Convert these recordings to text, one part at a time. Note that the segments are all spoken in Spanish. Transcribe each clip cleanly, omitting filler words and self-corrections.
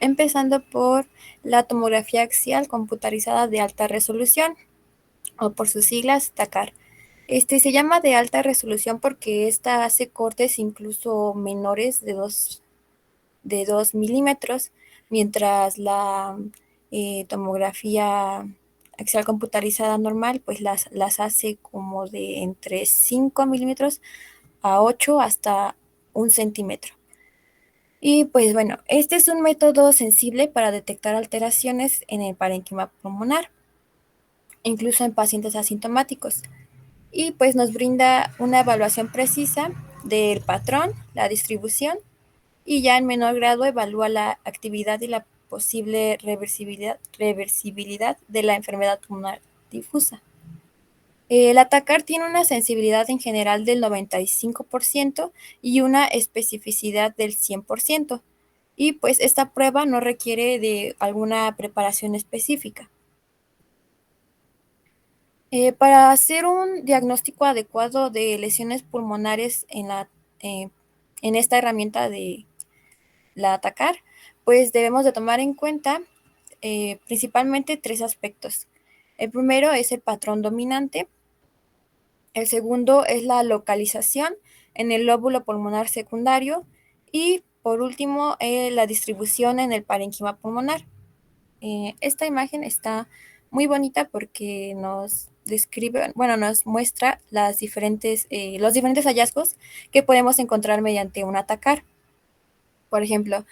empezando por la tomografía axial computarizada de alta resolución, o por sus siglas TACAR. Se llama de alta resolución porque esta hace cortes incluso menores de 2 milímetros, mientras la tomografía axial computarizada normal, pues las hace como de entre 5 milímetros a 8 hasta 1 centímetro. Y pues bueno, este es un método sensible para detectar alteraciones en el parénquima pulmonar, incluso en pacientes asintomáticos. Y pues nos brinda una evaluación precisa del patrón, la distribución, y ya en menor grado evalúa la actividad y la posible reversibilidad de la enfermedad pulmonar difusa. El atacar tiene una sensibilidad en general del 95% y una especificidad del 100%. Y pues esta prueba no requiere de alguna preparación específica. Para hacer un diagnóstico adecuado de lesiones pulmonares eh, en esta herramienta de la atacar, pues debemos de tomar en cuenta principalmente tres aspectos. El primero es el patrón dominante, el segundo es la localización en el lóbulo pulmonar secundario y por último la distribución en el parénquima pulmonar. Esta imagen está muy bonita porque nos describe, bueno, nos muestra los diferentes hallazgos que podemos encontrar mediante un atacar. Por ejemplo,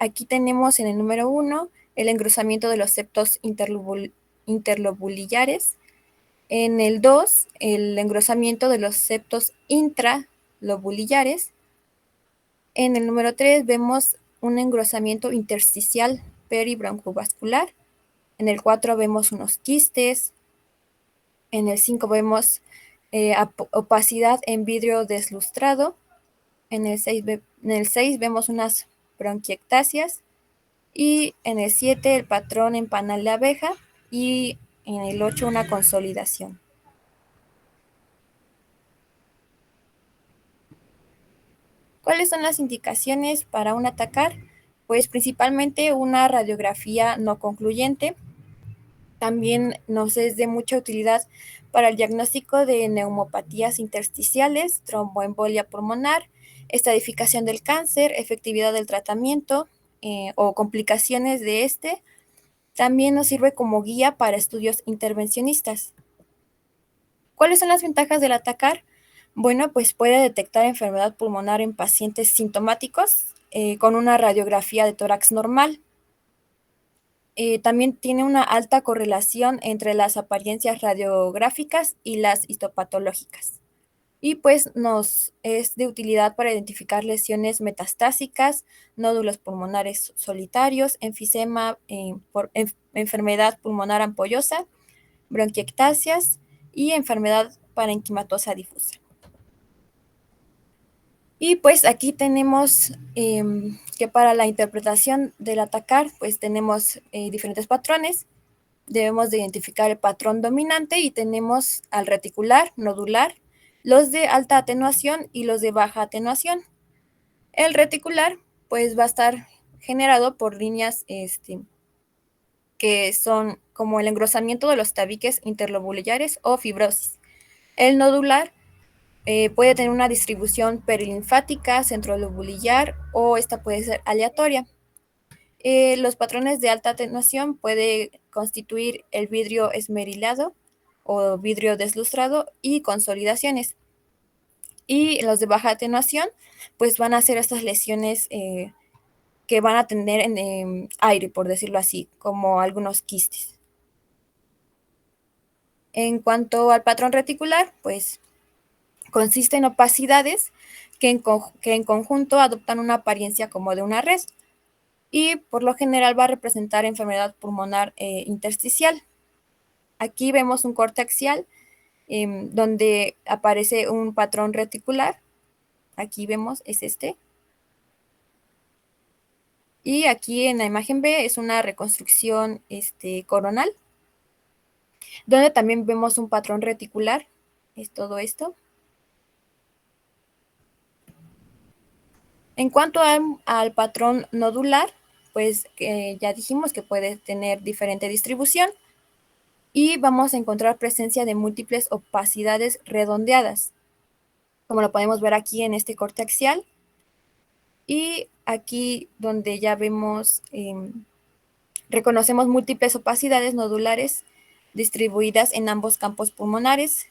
aquí tenemos en el número 1 el engrosamiento de los septos interlobulillares. En el 2, el engrosamiento de los septos intralobulillares. En el número 3 vemos un engrosamiento intersticial peribroncovascular. En el 4 vemos unos quistes. En el 5 vemos opacidad en vidrio deslustrado. En el 6 vemos unas bronquiectasias. Y en el 7 el patrón en panal de abeja. Y en el 8 una consolidación. ¿Cuáles son las indicaciones para un atacar? Pues principalmente una radiografía no concluyente. También nos es de mucha utilidad para el diagnóstico de neumopatías intersticiales, tromboembolia pulmonar, estadificación del cáncer, efectividad del tratamiento o complicaciones de este. También nos sirve como guía para estudios intervencionistas. ¿Cuáles son las ventajas del atacar? Bueno, pues puede detectar enfermedad pulmonar en pacientes sintomáticos con una radiografía de tórax normal. También tiene una alta correlación entre las apariencias radiográficas y las histopatológicas. Y pues nos es de utilidad para identificar lesiones metastásicas, nódulos pulmonares solitarios, enfisema enfermedad pulmonar ampollosa, bronquiectasias y enfermedad parenquimatosa difusa. Y pues aquí tenemos que para la interpretación del atacar, pues tenemos diferentes patrones. Debemos de identificar el patrón dominante y tenemos al reticular, nodular, los de alta atenuación y los de baja atenuación. El reticular pues va a estar generado por líneas que son como el engrosamiento de los tabiques interlobulares o fibrosis. El nodular puede tener una distribución perilinfática, centrolobulillar o esta puede ser aleatoria. Los patrones de alta atenuación puede constituir el vidrio esmerilado o vidrio deslustrado y consolidaciones. Y los de baja atenuación, pues van a ser estas lesiones que van a tener en aire, por decirlo así, como algunos quistes. En cuanto al patrón reticular, pues consiste en opacidades que en conjunto adoptan una apariencia como de una red y por lo general va a representar enfermedad pulmonar intersticial. Aquí vemos un corte axial donde aparece un patrón reticular. Aquí vemos, es este. Y aquí en la imagen B es una reconstrucción coronal, donde también vemos un patrón reticular. Es todo esto. En cuanto al patrón nodular, pues ya dijimos que puede tener diferente distribución y vamos a encontrar presencia de múltiples opacidades redondeadas, como lo podemos ver aquí en este corte axial. Y aquí donde ya vemos, reconocemos múltiples opacidades nodulares distribuidas en ambos campos pulmonares.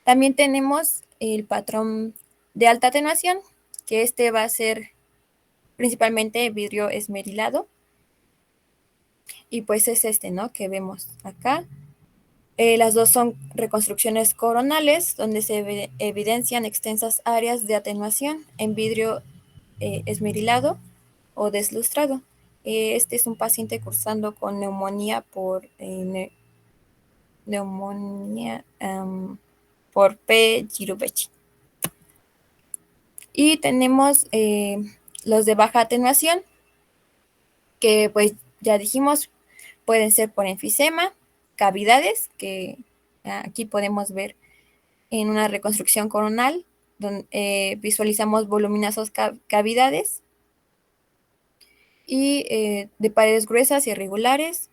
También tenemos el patrón de alta atenuación, que este va a ser principalmente vidrio esmerilado. Y pues es este, ¿no? Que vemos acá. Las dos son reconstrucciones coronales, donde se evidencian extensas áreas de atenuación en vidrio esmerilado o deslustrado. Este es un paciente cursando con neumonía por neumonía por P. Girovechi. Y tenemos los de baja atenuación, que pues ya dijimos, pueden ser por enfisema, cavidades, que aquí podemos ver en una reconstrucción coronal, donde visualizamos voluminosas cavidades y de paredes gruesas y irregulares.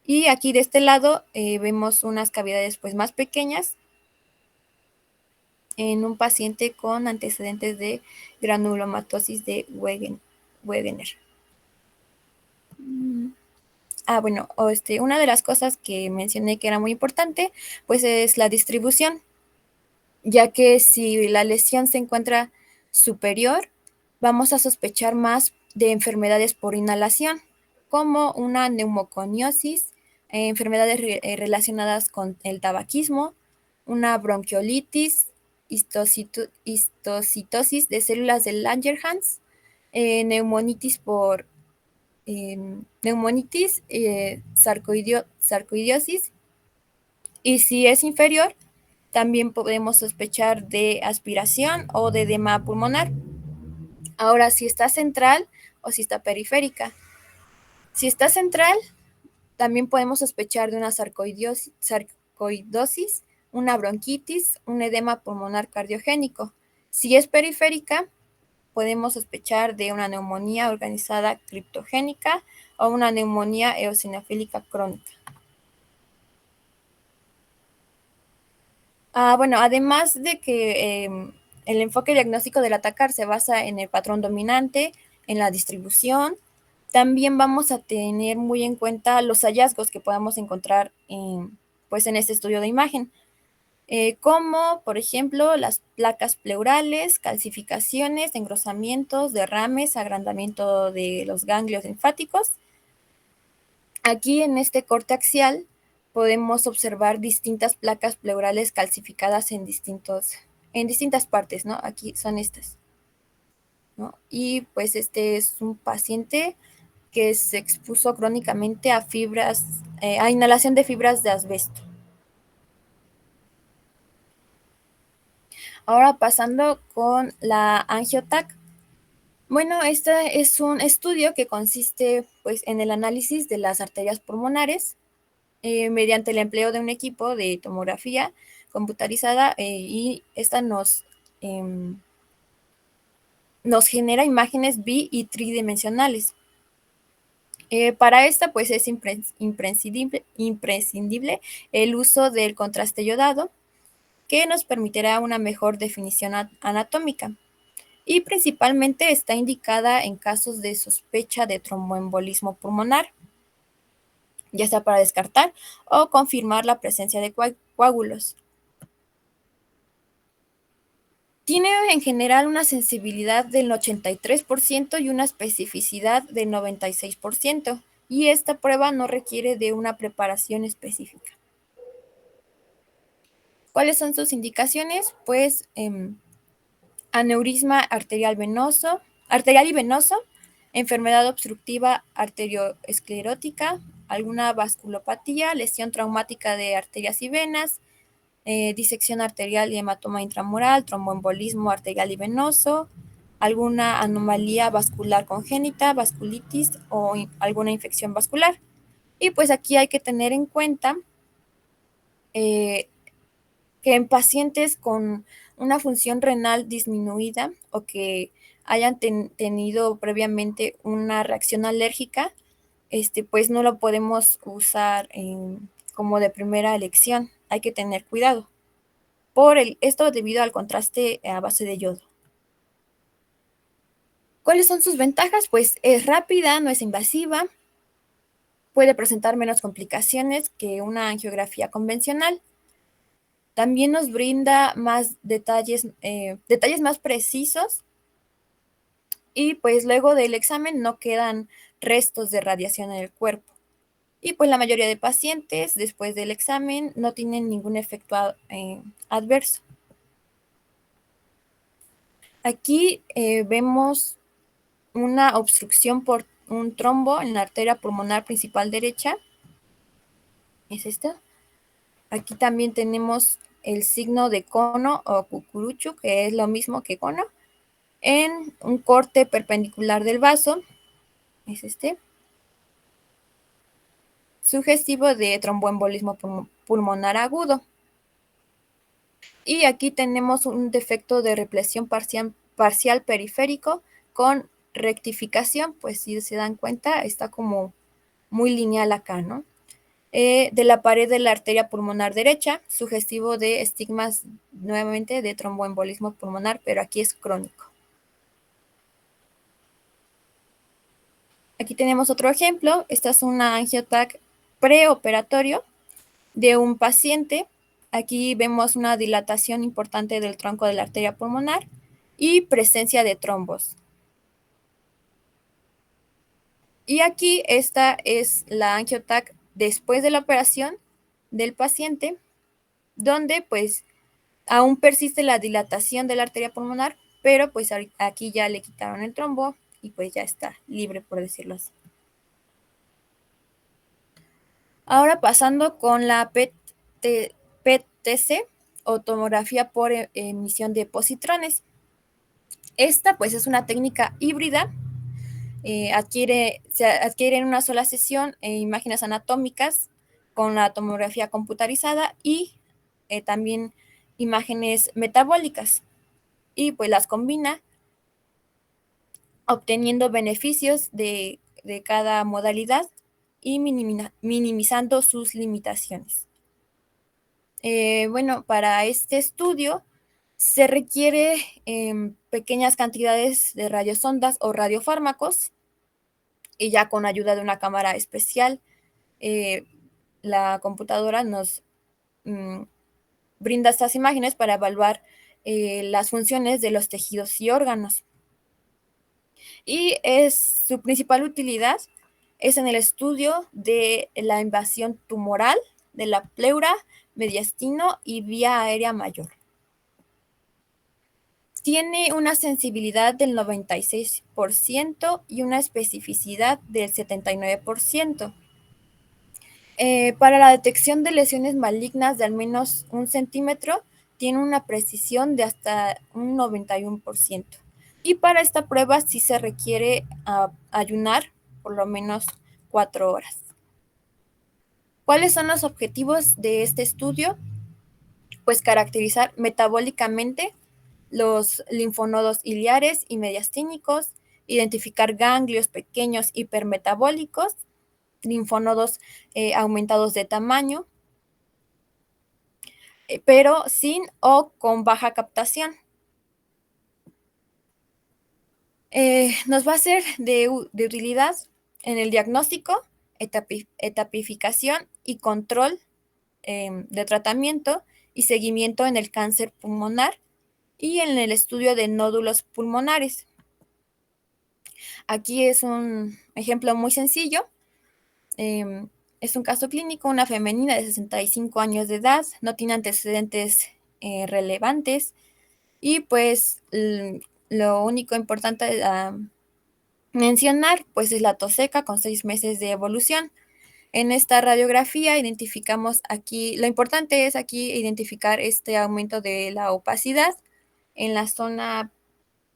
Y aquí de este lado vemos unas cavidades pues más pequeñas en un paciente con antecedentes de granulomatosis de Wegener. Bueno, una de las cosas que mencioné que era muy importante, pues es la distribución, ya que si la lesión se encuentra superior, vamos a sospechar más de enfermedades por inhalación, como una neumoconiosis, enfermedades relacionadas con el tabaquismo, una bronquiolitis, histocitosis de células de Langerhans, neumonitis por sarcoidiosis, y si es inferior, también podemos sospechar de aspiración o de edema pulmonar. Ahora, si está central o si está periférica. Si está central, también podemos sospechar de una sarcoidosis, una bronquitis, un edema pulmonar cardiogénico. Si es periférica, podemos sospechar de una neumonía organizada criptogénica o una neumonía eosinofílica crónica. Bueno, además de que el enfoque diagnóstico del atacar se basa en el patrón dominante, en la distribución, también vamos a tener muy en cuenta los hallazgos que podamos encontrar pues en este estudio de imagen, como por ejemplo las placas pleurales, calcificaciones, engrosamientos, derrames, agrandamiento de los ganglios linfáticos. Aquí en este corte axial podemos observar distintas placas pleurales calcificadas en distintas partes, ¿no? Aquí son estas, ¿no? Y pues este es un paciente que se expuso crónicamente a a inhalación de fibras de asbesto. Ahora pasando con la angiotac. Bueno, este es un estudio que consiste pues en el análisis de las arterias pulmonares mediante el empleo de un equipo de tomografía computarizada y esta nos genera imágenes y tridimensionales. Para esta, pues es imprescindible el uso del contraste iodado, que nos permitirá una mejor definición anatómica. Y principalmente está indicada en casos de sospecha de tromboembolismo pulmonar, ya sea para descartar o confirmar la presencia de coágulos. Tiene en general una sensibilidad del 83% y una especificidad del 96%, y esta prueba no requiere de una preparación específica. ¿Cuáles son sus indicaciones? Pues aneurisma arterial y venoso, enfermedad obstructiva arterioesclerótica, alguna vasculopatía, lesión traumática de arterias y venas, disección arterial y hematoma intramural, tromboembolismo arterial y venoso, alguna anomalía vascular congénita, vasculitis o alguna infección vascular. Y pues aquí hay que tener en cuenta que en pacientes con una función renal disminuida o que hayan tenido previamente una reacción alérgica, pues no lo podemos usar como de primera elección. Hay que tener cuidado. Esto debido al contraste a base de yodo. ¿Cuáles son sus ventajas? Pues es rápida, no es invasiva, puede presentar menos complicaciones que una angiografía convencional. También nos brinda más detalles más precisos y pues luego del examen no quedan restos de radiación en el cuerpo. Y pues la mayoría de pacientes después del examen no tienen ningún efecto adverso. Aquí vemos una obstrucción por un trombo en la arteria pulmonar principal derecha. Es esta. Aquí también tenemos el signo de cono o cucurucho, que es lo mismo que cono, en un corte perpendicular del vaso. Es este. Sugestivo de tromboembolismo pulmonar agudo. Y aquí tenemos un defecto de represión parcial periférico con rectificación, pues si se dan cuenta, está como muy lineal acá, ¿no? De la pared de la arteria pulmonar derecha, sugestivo de estigmas nuevamente de tromboembolismo pulmonar, pero aquí es crónico. Aquí tenemos otro ejemplo. Esta es una angioTAC preoperatorio de un paciente. Aquí vemos una dilatación importante del tronco de la arteria pulmonar y presencia de trombos. Y aquí esta es la angioTAC después de la operación del paciente, donde pues aún persiste la dilatación de la arteria pulmonar, pero pues aquí ya le quitaron el trombo y pues ya está libre, por decirlo así. Ahora pasando con la PET-TC o tomografía por emisión de positrones. Esta pues es una técnica híbrida. Se adquiere en una sola sesión imágenes anatómicas con la tomografía computarizada y también imágenes metabólicas, y pues las combina obteniendo beneficios de cada modalidad y minimizando sus limitaciones. Bueno, para este estudio se requiere pequeñas cantidades de radiosondas o radiofármacos, y ya con ayuda de una cámara especial, la computadora nos brinda estas imágenes para evaluar las funciones de los tejidos y órganos. Y su principal utilidad es en el estudio de la invasión tumoral de la pleura, mediastino y vía aérea mayor. Tiene una sensibilidad del 96% y una especificidad del 79%. Para la detección de lesiones malignas de al menos 1 centímetro, tiene una precisión de hasta un 91%. Y para esta prueba sí se requiere ayunar por lo menos 4 horas. ¿Cuáles son los objetivos de este estudio? Pues caracterizar metabólicamente los linfonodos iliares y mediastínicos, identificar ganglios pequeños hipermetabólicos, linfonodos aumentados de tamaño, pero sin o con baja captación. Nos va a ser de utilidad en el diagnóstico, etapificación y control de tratamiento y seguimiento en el cáncer pulmonar y en el estudio de nódulos pulmonares. Aquí es un ejemplo muy sencillo. Es un caso clínico, una femenina de 65 años de edad, no tiene antecedentes relevantes, y pues lo único importante a mencionar pues es la tos seca con 6 meses de evolución. En esta radiografía identificamos aquí, lo importante es aquí identificar este aumento de la opacidad en la zona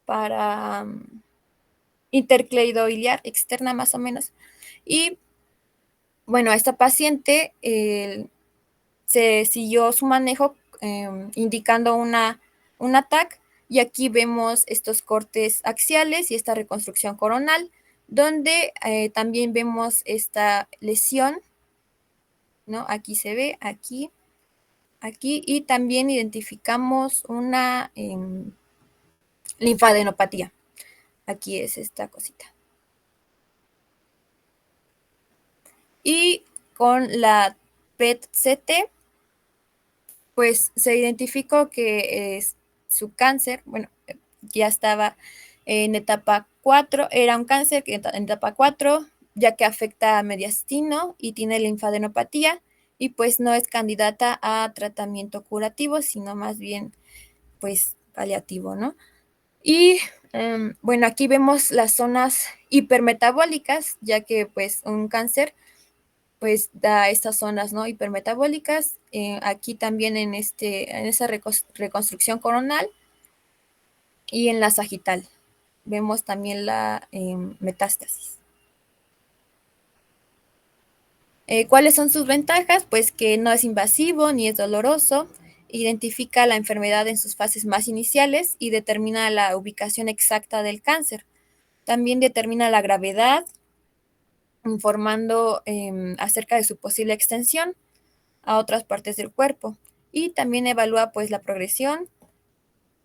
para intercleidoiliar externa más o menos. Y bueno, esta paciente se siguió su manejo indicando un TAC Y aquí vemos estos cortes axiales y esta reconstrucción coronal, donde también vemos esta lesión, ¿no? Aquí se ve, aquí, y también identificamos una linfadenopatía. Aquí es esta cosita. Y con la PET-CT, pues se identificó que su cáncer, bueno, ya estaba en etapa 4, era un cáncer en etapa 4, ya que afecta a mediastino y tiene linfadenopatía, y pues no es candidata a tratamiento curativo, sino más bien, pues, paliativo, ¿no? Y bueno, aquí vemos las zonas hipermetabólicas, ya que pues un cáncer pues da estas zonas, ¿no? Hipermetabólicas. Aquí también en esa reconstrucción coronal y en la sagital. Vemos también la metástasis. ¿Cuáles son sus ventajas? Pues que no es invasivo ni es doloroso, identifica la enfermedad en sus fases más iniciales y determina la ubicación exacta del cáncer. También determina la gravedad, informando acerca de su posible extensión a otras partes del cuerpo. Y también evalúa pues la progresión,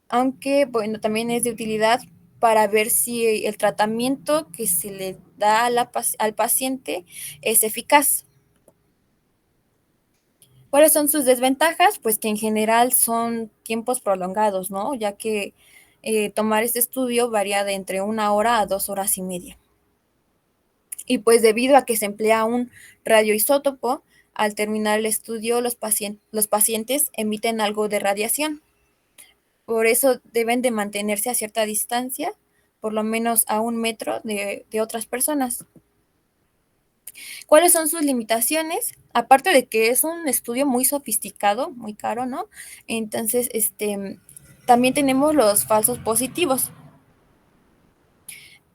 aunque bueno, también es de utilidad para ver si el tratamiento que se le da al paciente es eficaz. ¿Cuáles son sus desventajas? Pues que en general son tiempos prolongados, ¿no? Ya que tomar este estudio varía de entre 1 hora a 2 horas y media. Y pues debido a que se emplea un radioisótopo, al terminar el estudio los pacientes emiten algo de radiación. Por eso deben de mantenerse a cierta distancia, por lo menos a 1 metro de otras personas. ¿Cuáles son sus limitaciones? Aparte de que es un estudio muy sofisticado, muy caro, ¿no? Entonces, también tenemos los falsos positivos.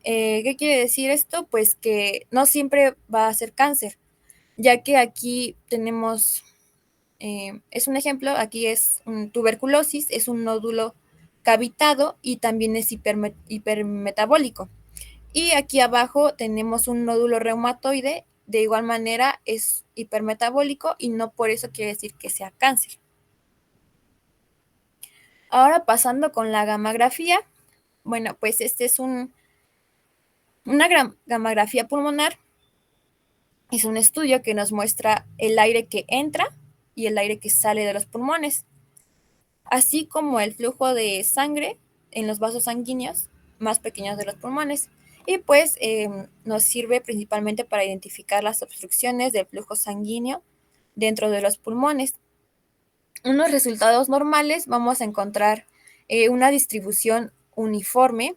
¿Qué quiere decir esto? Pues que no siempre va a ser cáncer, ya que aquí tenemos, es un ejemplo, aquí es tuberculosis, es un nódulo cavitado y también es hipermetabólico. Y aquí abajo tenemos un nódulo reumatoide, de igual manera es hipermetabólico y no por eso quiere decir que sea cáncer. Ahora pasando con la gammagrafía, bueno, pues este es una gammagrafía pulmonar. Es un estudio que nos muestra el aire que entra y el aire que sale de los pulmones, así como el flujo de sangre en los vasos sanguíneos más pequeños de los pulmones. Y pues nos sirve principalmente para identificar las obstrucciones del flujo sanguíneo dentro de los pulmones. Unos resultados normales vamos a encontrar una distribución uniforme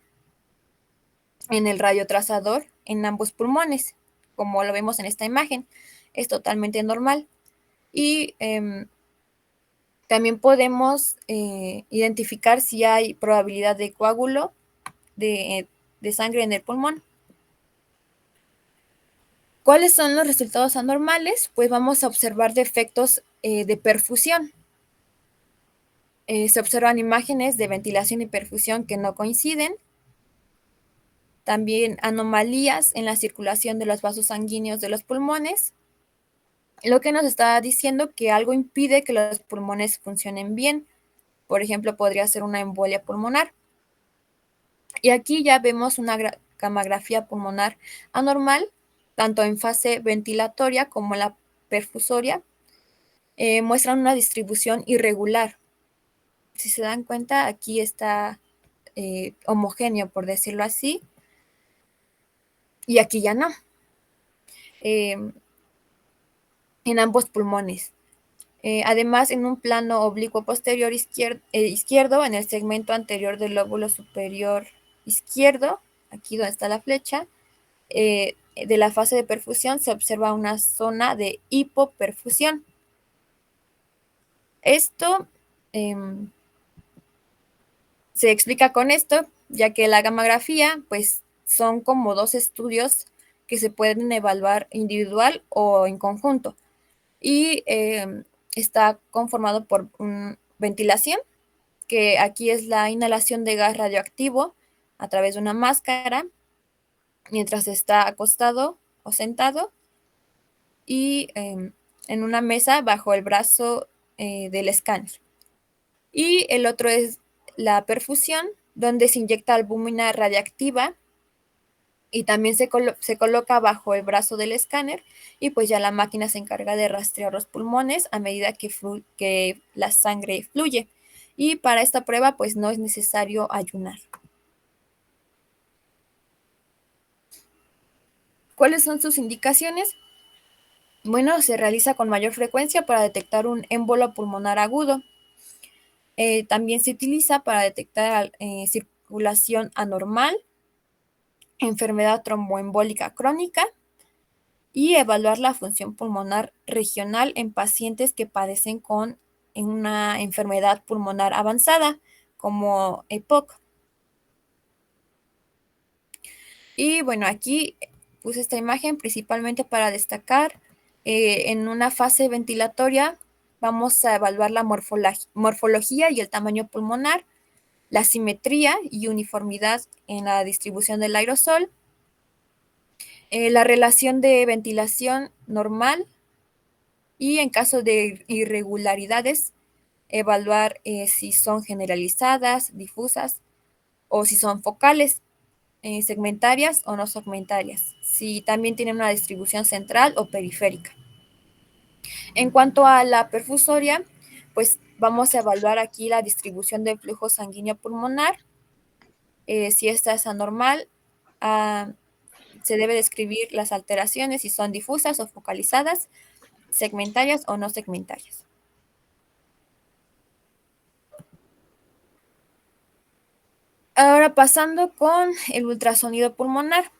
en el radiotrazador en ambos pulmones, como lo vemos en esta imagen. Es totalmente normal. Y también podemos identificar si hay probabilidad de coágulo de sangre en el pulmón. ¿Cuáles son los resultados anormales? Pues vamos a observar defectos de perfusión. Se observan imágenes de ventilación y perfusión que no coinciden. También anomalías en la circulación de los vasos sanguíneos de los pulmones, lo que nos está diciendo que algo impide que los pulmones funcionen bien. Por ejemplo, podría ser una embolia pulmonar. Y aquí ya vemos una gammagrafía pulmonar anormal, tanto en fase ventilatoria como en la perfusoria. Muestran una distribución irregular. Si se dan cuenta, aquí está homogéneo, por decirlo así, y aquí ya no. En ambos pulmones. Además, en un plano oblicuo posterior izquierdo, en el segmento anterior del lóbulo superior izquierdo, aquí donde está la flecha, de la fase de perfusión se observa una zona de hipoperfusión. Esto se explica con esto, ya que la gammagrafía, pues, son como dos estudios que se pueden evaluar individual o en conjunto. Y está conformado por ventilación que aquí es la inhalación de gas radioactivo a través de una máscara mientras está acostado o sentado y en una mesa bajo el brazo del escáner. Y el otro es la perfusión, donde se inyecta albúmina radiactiva y también se coloca bajo el brazo del escáner y pues ya la máquina se encarga de rastrear los pulmones a medida que la sangre fluye. Y para esta prueba pues no es necesario ayunar. ¿Cuáles son sus indicaciones? Bueno, se realiza con mayor frecuencia para detectar un émbolo pulmonar agudo. También se utiliza para detectar circulación anormal, enfermedad tromboembólica crónica y evaluar la función pulmonar regional en pacientes que padecen con una enfermedad pulmonar avanzada, como EPOC. Y bueno, aquí puse esta imagen principalmente para destacar en una fase ventilatoria vamos a evaluar la morfología y el tamaño pulmonar, la simetría y uniformidad en la distribución del aerosol, la relación de ventilación normal y en caso de irregularidades, evaluar si son generalizadas, difusas o si son focales, segmentarias o no segmentarias, si también tienen una distribución central o periférica. En cuanto a la perfusoria, pues vamos a evaluar aquí la distribución del flujo sanguíneo pulmonar. Si esta es anormal, se debe describir las alteraciones si son difusas o focalizadas, segmentarias o no segmentarias. Ahora pasando con el ultrasonido pulmonar.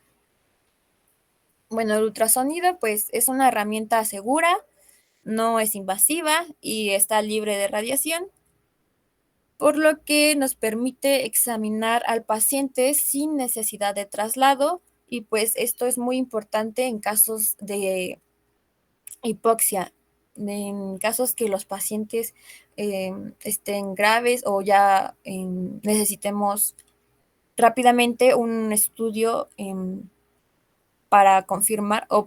Bueno, el ultrasonido pues es una herramienta segura, no es invasiva y está libre de radiación, por lo que nos permite examinar al paciente sin necesidad de traslado y pues esto es muy importante en casos de hipoxia, en casos que los pacientes estén graves o ya necesitemos rápidamente un estudio para confirmar o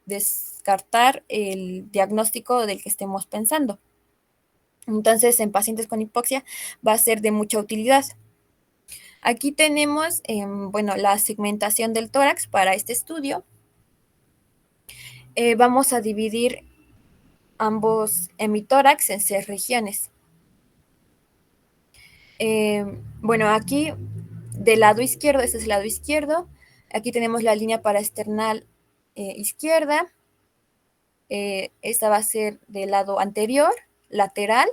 descartar el diagnóstico del que estemos pensando. Entonces, en pacientes con hipoxia va a ser de mucha utilidad. Aquí tenemos, bueno, la segmentación del tórax para este estudio. Vamos a dividir ambos hemitórax en 6 regiones. Bueno, aquí del lado izquierdo, este es el lado izquierdo, aquí tenemos la línea paraesternal izquierda, esta va a ser del lado anterior, lateral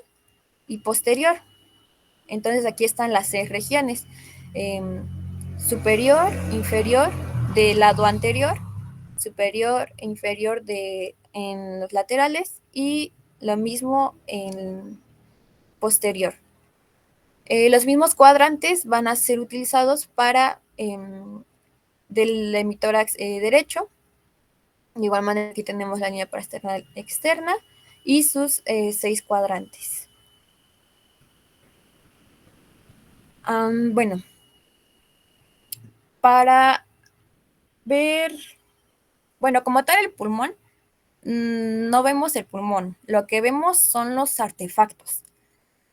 y posterior. Entonces aquí están las 6 regiones, superior, inferior, del lado anterior, superior e inferior en los laterales y lo mismo en posterior. Los mismos cuadrantes van a ser utilizados para del hemitórax derecho. De igual manera aquí tenemos la línea paraesternal externa y sus 6 cuadrantes. Bueno, para ver, bueno, como tal el pulmón, no vemos el pulmón, lo que vemos son los artefactos.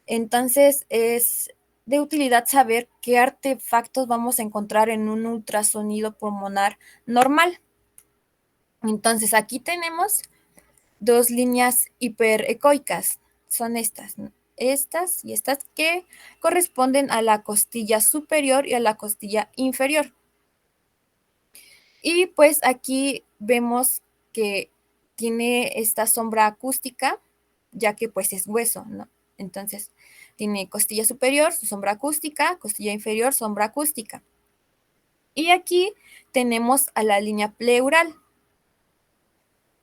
Entonces es de utilidad saber qué artefactos vamos a encontrar en un ultrasonido pulmonar normal. Entonces aquí tenemos 2 líneas hiperecoicas, son estas, ¿no? Estas y estas que corresponden a la costilla superior y a la costilla inferior. Y pues aquí vemos que tiene esta sombra acústica, ya que pues es hueso, ¿no? Entonces, tiene costilla superior, su sombra acústica, costilla inferior, sombra acústica. Y aquí tenemos a la línea pleural.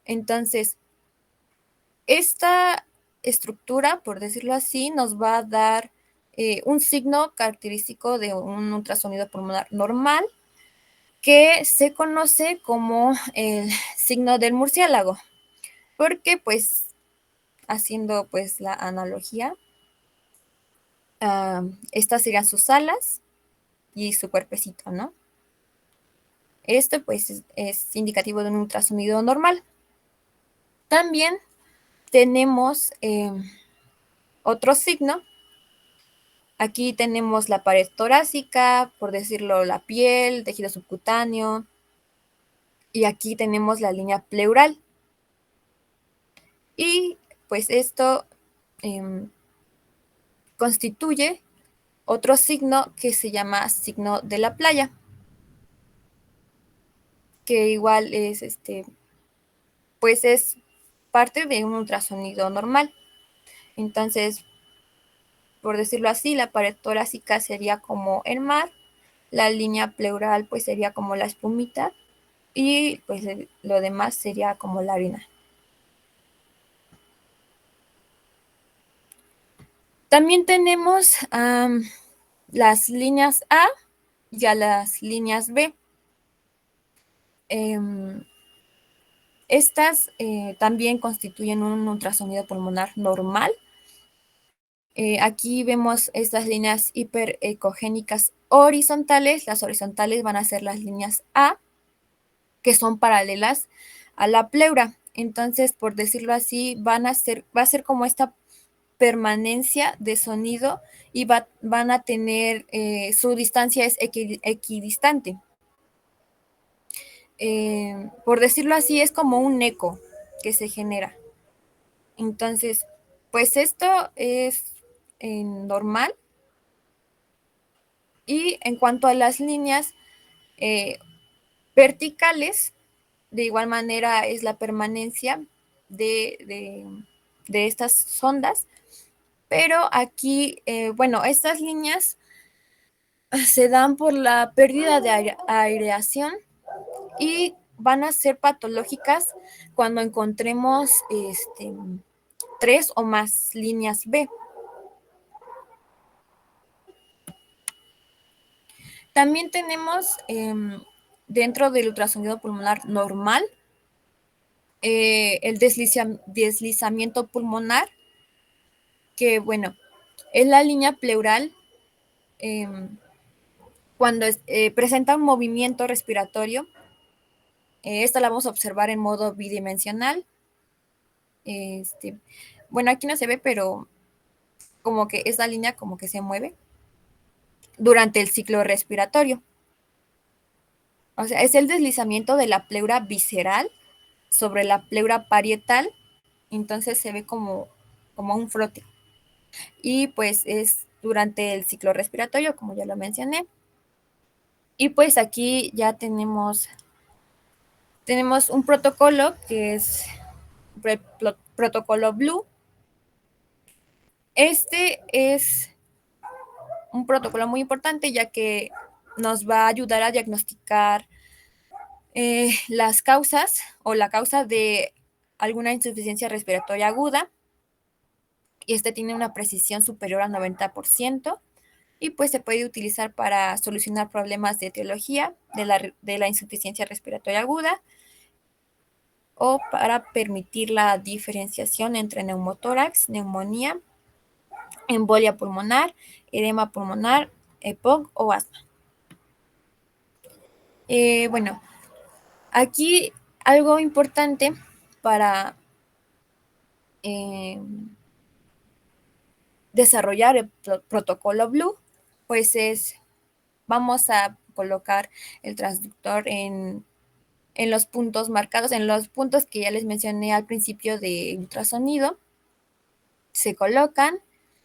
Entonces, esta estructura, por decirlo así, nos va a dar un signo característico de un ultrasonido pulmonar normal que se conoce como el signo del murciélago, porque pues haciendo pues la analogía, estas serían sus alas y su cuerpecito, ¿no? Esto pues es indicativo de un ultrasonido normal. También tenemos otro signo. Aquí tenemos la pared torácica, por decirlo, la piel, tejido subcutáneo, y aquí tenemos la línea pleural. Y pues esto constituye otro signo que se llama signo de la playa, que igual es pues es parte de un ultrasonido normal. Entonces, por decirlo así, la pared torácica sería como el mar, la línea pleural pues sería como la espumita y pues lo demás sería como la arena. También tenemos las líneas A y a las líneas B. Estas también constituyen un ultrasonido pulmonar normal. Aquí vemos estas líneas hiperecogénicas horizontales. Las horizontales van a ser las líneas A, que son paralelas a la pleura. Entonces, por decirlo así, va a ser como esta permanencia de sonido y van a tener, su distancia es equidistante. Por decirlo así, es como un eco que se genera. Entonces, pues esto es normal. Y en cuanto a las líneas eh, verticales, de igual manera es la permanencia de estas sondas, pero aquí, bueno, estas líneas se dan por la pérdida de aireación y van a ser patológicas cuando encontremos tres o más líneas B. También tenemos dentro del ultrasonido pulmonar normal el deslizamiento pulmonar, que bueno, es la línea pleural eh, cuando presenta un movimiento respiratorio. Esta la vamos a observar en modo bidimensional. Bueno, aquí no se ve, pero como que esa línea como que se mueve durante el ciclo respiratorio. O sea, es el deslizamiento de la pleura visceral sobre la pleura parietal, entonces se ve como un frote. Y pues es durante el ciclo respiratorio, como ya lo mencioné. Y pues aquí ya tenemos un protocolo que es protocolo Blue. Este es un protocolo muy importante ya que nos va a ayudar a diagnosticar las causas o la causa de alguna insuficiencia respiratoria aguda, y este tiene una precisión superior al 90%, y pues se puede utilizar para solucionar problemas de etiología de la insuficiencia respiratoria aguda o para permitir la diferenciación entre neumotórax, neumonía, embolia pulmonar, edema pulmonar, EPOC o asma. Bueno, aquí algo importante para desarrollar el protocolo Blue, pues vamos a colocar el transductor en los puntos marcados, en los puntos que ya les mencioné al principio de ultrasonido. Se colocan,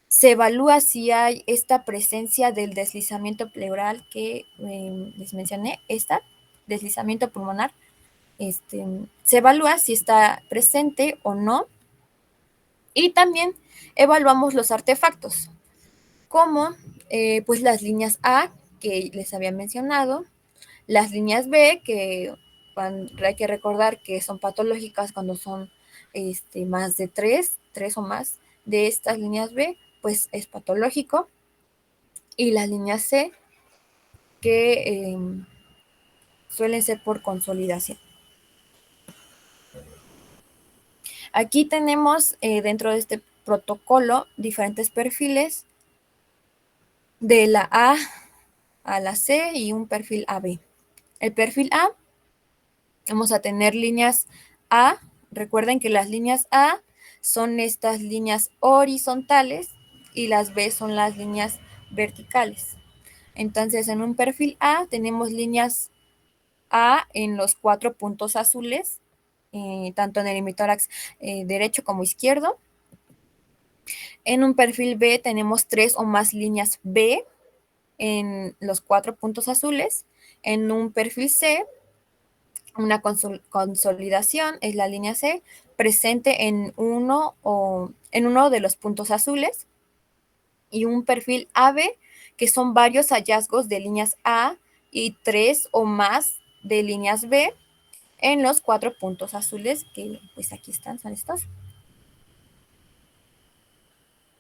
se evalúa si hay esta presencia del deslizamiento pleural que les mencioné, deslizamiento pulmonar. Se evalúa si está presente o no, y también evaluamos los artefactos, como pues las líneas A que les había mencionado, las líneas B que hay que recordar que son patológicas cuando son más de tres o más de estas líneas B, pues es patológico, y las líneas C que suelen ser por consolidación. Aquí tenemos dentro de este protocolo diferentes perfiles de la A a la C y un perfil AB. El perfil A, vamos a tener líneas A. Recuerden que las líneas A son estas líneas horizontales y las B son las líneas verticales. Entonces, en un perfil A tenemos líneas A en los 4 puntos azules, tanto en el hemitórax derecho como izquierdo. En un perfil B tenemos 3 o más líneas B en los 4 puntos azules. En un perfil C, una consolidación es la línea C, presente en uno de los puntos azules. Y un perfil AB, que son varios hallazgos de líneas A y 3 o más de líneas B en los 4 puntos azules, que pues aquí están, son estos.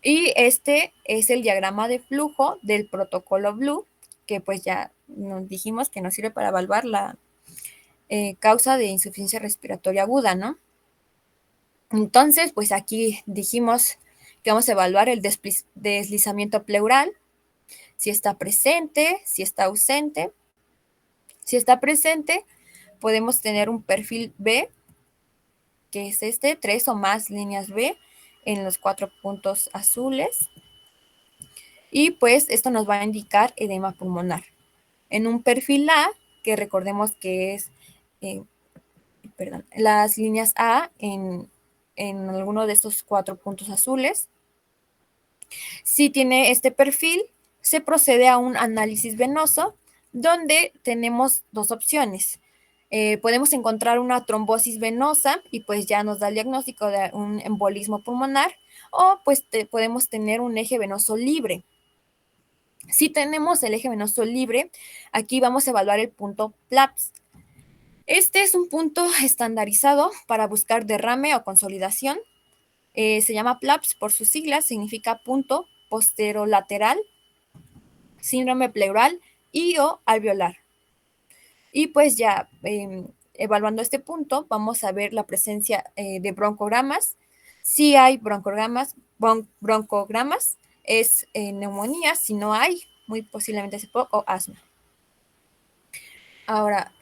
Y este es el diagrama de flujo del protocolo Blue, que pues ya nos dijimos que nos sirve para evaluar la causa de insuficiencia respiratoria aguda, ¿no? Entonces, pues aquí dijimos que vamos a evaluar el deslizamiento pleural, si está presente, si está ausente. Si está presente, podemos tener un perfil B, que es este, 3 o más líneas B en los 4 puntos azules. Y pues esto nos va a indicar edema pulmonar. En un perfil A, que recordemos que es, las líneas A en alguno de estos 4 puntos azules. Si tiene este perfil, se procede a un análisis venoso donde tenemos dos opciones. Podemos encontrar una trombosis venosa y pues ya nos da el diagnóstico de un embolismo pulmonar, o pues podemos tener un eje venoso libre. Si tenemos el eje venoso libre, aquí vamos a evaluar el punto PLAPS. Este es un punto estandarizado para buscar derrame o consolidación. Se llama PLAPS por sus siglas, significa punto posterolateral, síndrome pleural y o alveolar. Y pues ya evaluando este punto, vamos a ver la presencia de broncogramas. Si hay broncogramas, es neumonía. Si no hay, muy posiblemente es o asma. Ahora,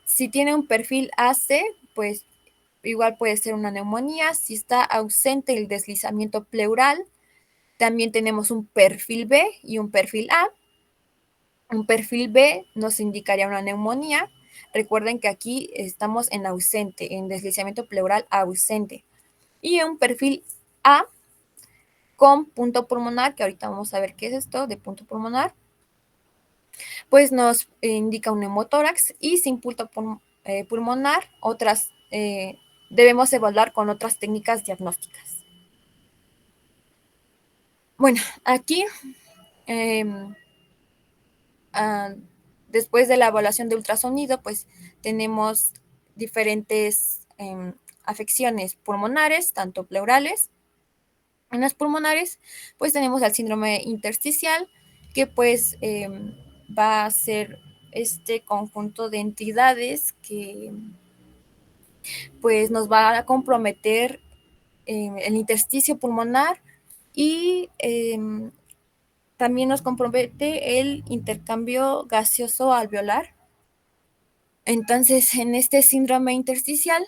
si tiene un perfil AC, pues igual puede ser una neumonía. Si está ausente el deslizamiento pleural, también tenemos un perfil B y un perfil A. Un perfil B nos indicaría una neumonía. Recuerden que aquí estamos en ausente, en deslizamiento pleural ausente. Y un perfil A con punto pulmonar, que ahorita vamos a ver qué es esto de punto pulmonar, pues nos indica un neumotórax, y sin punto pulmonar, debemos evaluar con otras técnicas diagnósticas. Bueno, aquí después de la evaluación de ultrasonido, pues tenemos diferentes afecciones pulmonares, tanto pleurales. En las pulmonares, pues tenemos el síndrome intersticial, que pues va a ser este conjunto de entidades que pues nos va a comprometer el intersticio pulmonar, y también nos compromete el intercambio gaseoso alveolar. Entonces, en este síndrome intersticial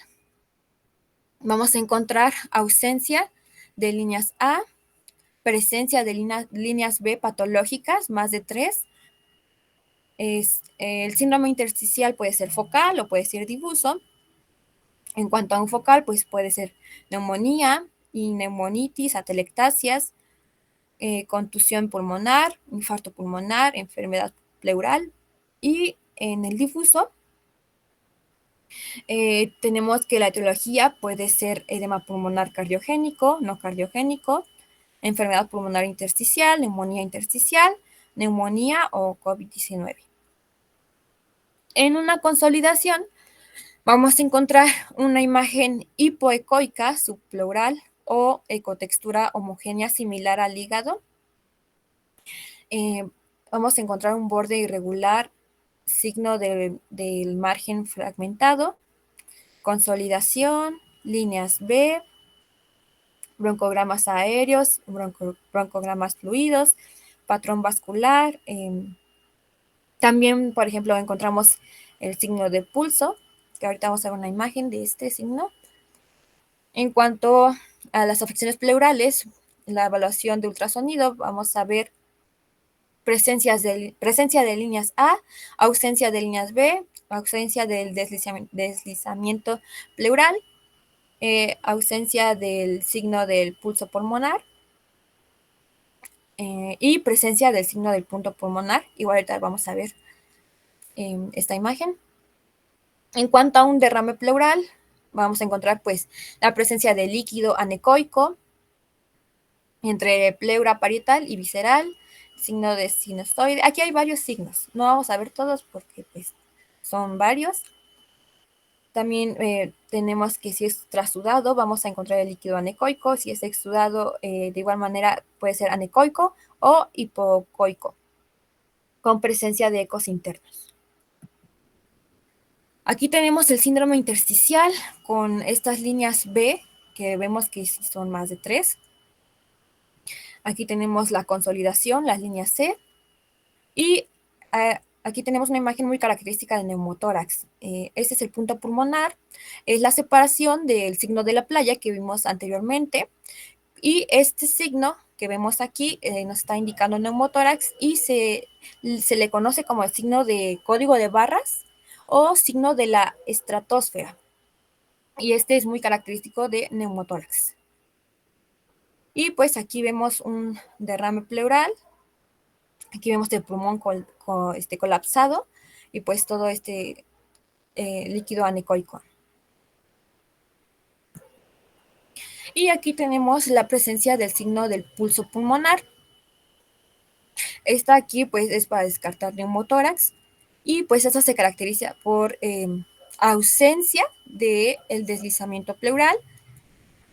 vamos a encontrar ausencia de líneas A, presencia de líneas B patológicas, más de 3. El síndrome intersticial puede ser focal o puede ser difuso. En cuanto a un focal, pues puede ser neumonía y neumonitis, atelectasias, contusión pulmonar, infarto pulmonar, enfermedad pleural. Y en el difuso, tenemos que la etiología puede ser edema pulmonar cardiogénico, no cardiogénico, enfermedad pulmonar intersticial, neumonía o COVID-19. En una consolidación, vamos a encontrar una imagen hipoecoica subpleural o ecotextura homogénea similar al hígado. Vamos a encontrar un borde irregular, signo del margen fragmentado, consolidación, líneas B, broncogramas aéreos, broncogramas fluidos, patrón vascular. También, por ejemplo, encontramos el signo de pulso, que ahorita vamos a ver una imagen de este signo. En cuanto a las afecciones pleurales, la evaluación de ultrasonido, vamos a ver presencia de líneas A, ausencia de líneas B, ausencia del deslizamiento pleural, ausencia del signo del pulso pulmonar y presencia del signo del punto pulmonar. Igual ahorita vamos a ver esta imagen. En cuanto a un derrame pleural, vamos a encontrar pues la presencia de líquido anecoico entre pleura parietal y visceral, signo de sinusoide. Aquí hay varios signos, no vamos a ver todos porque pues son varios. También tenemos que si es trasudado, vamos a encontrar el líquido anecoico. Si es exudado, de igual manera puede ser anecoico o hipocoico, con presencia de ecos internos. Aquí tenemos el síndrome intersticial con estas líneas B, que vemos que son más de 3. Aquí tenemos la consolidación, las líneas C. Y aquí tenemos una imagen muy característica del neumotórax. Este es el punto pulmonar, es la separación del signo de la playa que vimos anteriormente. Y este signo que vemos aquí nos está indicando neumotórax y se le conoce como el signo de código de barras o signo de la estratosfera. Y este es muy característico de neumotórax. Y pues aquí vemos un derrame pleural. Aquí vemos el pulmón colapsado y pues todo este líquido anecoico. Y aquí tenemos la presencia del signo del pulso pulmonar. Esta aquí pues es para descartar neumotórax y pues esta se caracteriza por ausencia del deslizamiento pleural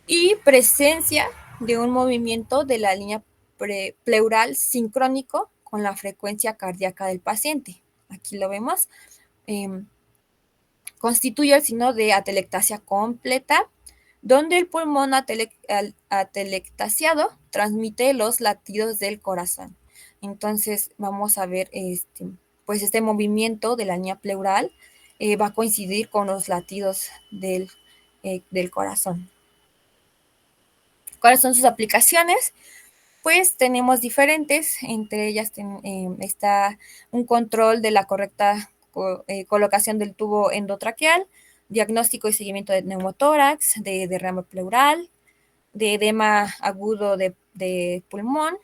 y presencia de un movimiento de la línea pleural sincrónico con la frecuencia cardíaca del paciente. Aquí lo vemos. Constituye el signo de atelectasia completa, donde el pulmón atelectasiado transmite los latidos del corazón. Entonces vamos a ver pues este movimiento de la línea pleural va a coincidir con los latidos del corazón. ¿Cuáles son sus aplicaciones? Pues tenemos diferentes, entre ellas está un control de la correcta colocación del tubo endotraqueal, diagnóstico y seguimiento de neumotórax, de derrame pleural, de edema agudo de pulmón,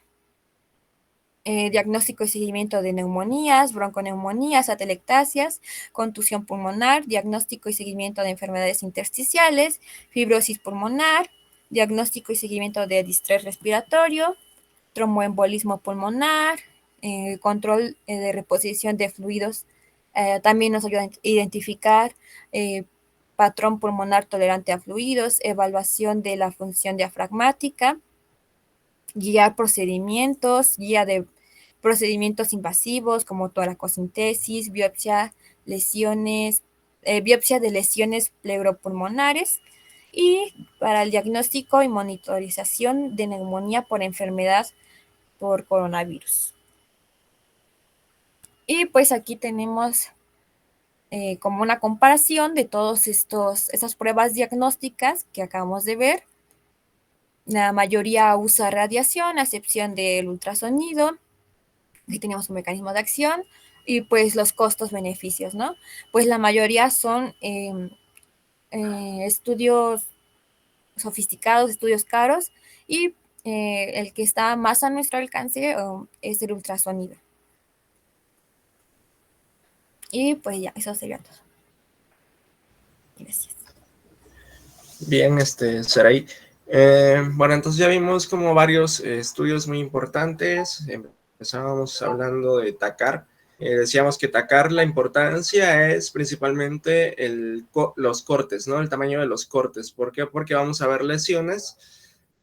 diagnóstico y seguimiento de neumonías, bronconeumonías, atelectasias, contusión pulmonar, diagnóstico y seguimiento de enfermedades intersticiales, fibrosis pulmonar, diagnóstico y seguimiento de distrés respiratorio, tromboembolismo pulmonar, control de reposición de fluidos. También nos ayuda a identificar patrón pulmonar tolerante a fluidos, evaluación de la función diafragmática, guiar procedimientos, guía de procedimientos invasivos como toracosintesis, biopsia de lesiones pleuropulmonares y para el diagnóstico y monitorización de neumonía por enfermedad por coronavirus. Y pues aquí tenemos como una comparación de todas esas pruebas diagnósticas que acabamos de ver. La mayoría usa radiación, a excepción del ultrasonido. Aquí tenemos un mecanismo de acción y pues los costos-beneficios, ¿no? Pues la mayoría son estudios sofisticados, estudios caros y el que está más a nuestro alcance es el ultrasonido. Y pues ya, eso sería todo. Gracias. Bien, Saray. Bueno, entonces ya vimos como varios estudios muy importantes. Empezábamos hablando de TACAR. Decíamos que TACAR, la importancia es principalmente los cortes, ¿no? El tamaño de los cortes. ¿Por qué? Porque vamos a ver lesiones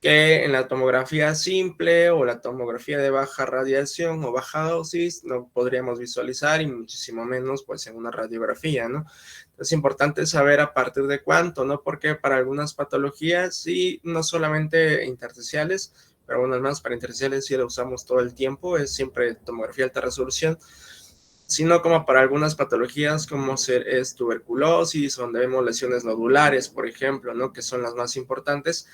que en la tomografía simple o la tomografía de baja radiación o baja dosis no podríamos visualizar, y muchísimo menos pues en una radiografía, ¿no? Es importante saber a partir de cuánto, ¿no? Porque para algunas patologías sí, no solamente intersticiales, pero bueno, al menos para intersticiales sí lo usamos todo el tiempo, es siempre tomografía de alta resolución, sino como para algunas patologías como es tuberculosis, donde vemos lesiones nodulares, por ejemplo, ¿no? Que son las más importantes,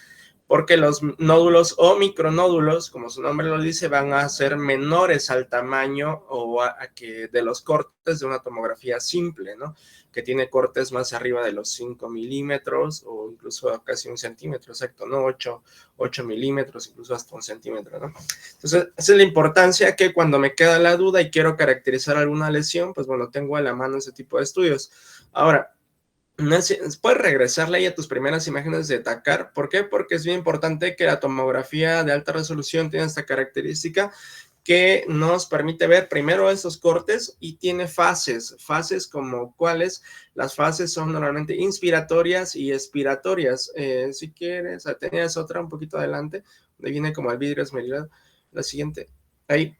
porque los nódulos o micronódulos, como su nombre lo dice, van a ser menores al tamaño o a que de los cortes de una tomografía simple, ¿no? Que tiene cortes más arriba de los 5 milímetros o incluso casi 1 centímetro, exacto, ¿no? 8 milímetros, incluso hasta 1 centímetro, ¿no? Entonces, esa es la importancia, que cuando me queda la duda y quiero caracterizar alguna lesión, pues bueno, tengo a la mano ese tipo de estudios. Ahora, puedes regresarle ahí a tus primeras imágenes de TACAR. ¿Por qué? Porque es bien importante que la tomografía de alta resolución tenga esta característica que nos permite ver primero esos cortes, y tiene fases como cuáles. Las fases son normalmente inspiratorias y expiratorias. Si quieres, tenías otra un poquito adelante, donde viene como el vidrio esmerilado. La siguiente, ahí.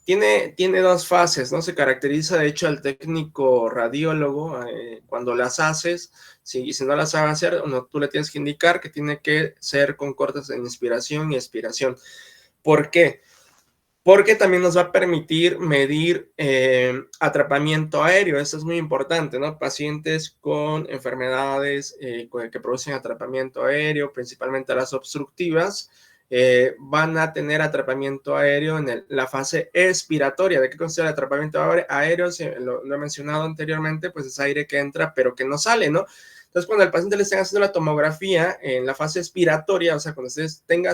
Tiene dos fases, ¿no? Se caracteriza, de hecho, al técnico radiólogo cuando las haces. Si no las sabes hacer, tú le tienes que indicar que tiene que ser con cortes en inspiración y expiración. ¿Por qué? Porque también nos va a permitir medir atrapamiento aéreo. Eso es muy importante, ¿no? Pacientes con enfermedades que producen atrapamiento aéreo, principalmente las obstructivas, van a tener atrapamiento aéreo en la fase expiratoria. ¿De qué consiste el atrapamiento aéreo? Lo he mencionado anteriormente, pues es aire que entra pero que no sale, ¿no? Entonces, cuando al paciente le estén haciendo la tomografía en la fase expiratoria, o sea, cuando